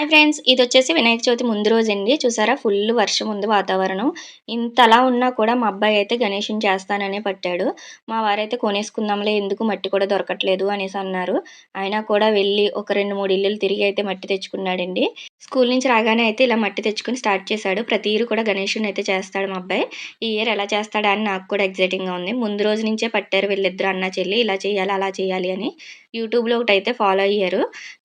Hi friends! ఇదొచ్చేసి వినాయక చవితి ముందు రోజండి. చూసారా ఫుల్ వర్షం ఉంది వాతావరణం. ఇంతలా ఉన్నా కూడా మా అబ్బాయయితే గణేషుడిని చేస్తాననే పట్టాడు. మా వారైతే కొనేసుకుందాంలే ఎందుకు మట్టి కూడా దొరకట్లేదు అనేసన్నారు. అయినా కూడా వెళ్ళి ఒక 2, 3 ఇల్లులు తిరిగి అయితే మట్టి తెచ్చుకున్నాడండి. స్కూల్ నుంచి రాగానే అయితే ఇలా మట్టి తెచ్చుకొని స్టార్ట్ చేశాడు. ప్రతి ఇయర్ కూడా గణేషుడినయితే చేస్తాడు మా అబ్బాయి. ఈ ఇయర్ ఎలా చేస్తాడా అని నాకు కూడా ఎక్సైటింగ్‌గా ఉంది. ముందు రోజు నుంచే పట్టారు వీళ్ళిద్దరు అన్నా, చెల్లి ఇలా చేయాలి, అలా చేయాలి అని. యూట్యూబ్‌లో ఒకటైతే ఫాలో అయ్యారు.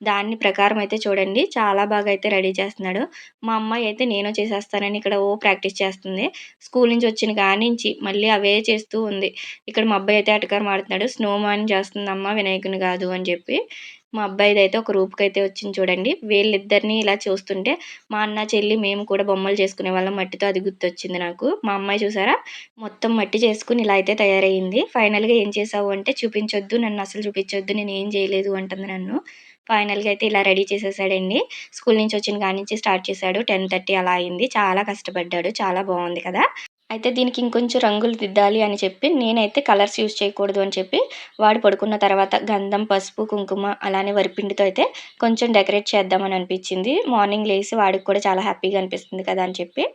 దాని ప్రకారం అయితే చూడండి చాలా బాగా అయితే రెడీ చేస్తున్నాడు. మా అమ్మాయి అయితే నేను చేసేస్తానని ఇక్కడ ప్రాక్టీస్ చేస్తుంది. స్కూల్ నుంచి వచ్చిన కాడ్నించి మళ్ళీ అవే చేస్తూ ఉంది. ఇక్కడ మా అబ్బాయి అయితే ఎటకారం ఆడుతున్నాడు. స్నోమాన్ చేస్తుందమ్మా వినాయకుడిని కాదు అని చెప్పి. మా అబ్బాయిదైతే ఒక రూపుకైతే వచ్చింది చూడండి. వీళ్ళిద్దరిని ఇలా చూస్తుంటే మా అన్న, చెల్లి మేము కూడా బొమ్మలు చేసుకునేవాళ్ళం మట్టితో. అది గుర్తొచ్చింది నాకు. మా అమ్మాయి చూసారా మొత్తం మట్టి చేసుకొని ఇలా అయితే తయారయింది. ఫైనల్‌గా ఏం చేసావు అంటే చూపించొద్దు, నన్నసలు చూపించొద్దు, నేనేం చేయలేదు అంటుంది నన్ను. ఫైనల్‌గా అయితే ఇలా రెడీ చేసేసాడండి. స్కూల్ నుంచి వచ్చిన కాడి నుంచి స్టార్ట్ చేశాడు. 10:30 అలా అయింది. చాలా కష్టపడ్డాడు. చాలా బావుంది కదా! అయితే దీనికి ఇంకొంచెం రంగులు దిద్దాలి అని చెప్పి నేనైతే కలర్స్ యూజ్ చేయకూడదు అని చెప్పి వాడు పడుకున్న తర్వాత గంధం, పసుపు, కుంకుమ అలానే వరిపిండితో అయితే కొంచెం డెకరేట్ చేద్దామని అనిపించింది. మార్నింగ్ లేసి వాడికి కూడా చాలా హ్యాపీగా అనిపిస్తుంది కదా అని చెప్పి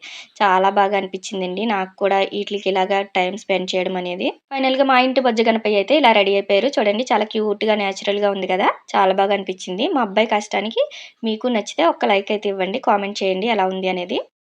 చాలా బాగా అనిపించిందండి. నాకు కూడా ఈట్లికి ఇలాగా టైమ్ స్పెండ్ చేయడం అనేది. ఫైనల్‌గా మా ఇంటి బొజ్జ గణపయ్య అయితే ఇలా రెడీ అయిపోయారు. చూడండి చాలా క్యూట్‌గా, నేచురల్‌గా ఉంది కదా! చాలా బాగా అనిపించింది. మా అబ్బాయి కష్టానికి మీకు నచ్చితే ఒక్క లైక్ అయితే ఇవ్వండి. కామెంట్ చేయండి ఎలా ఉంది అనేది.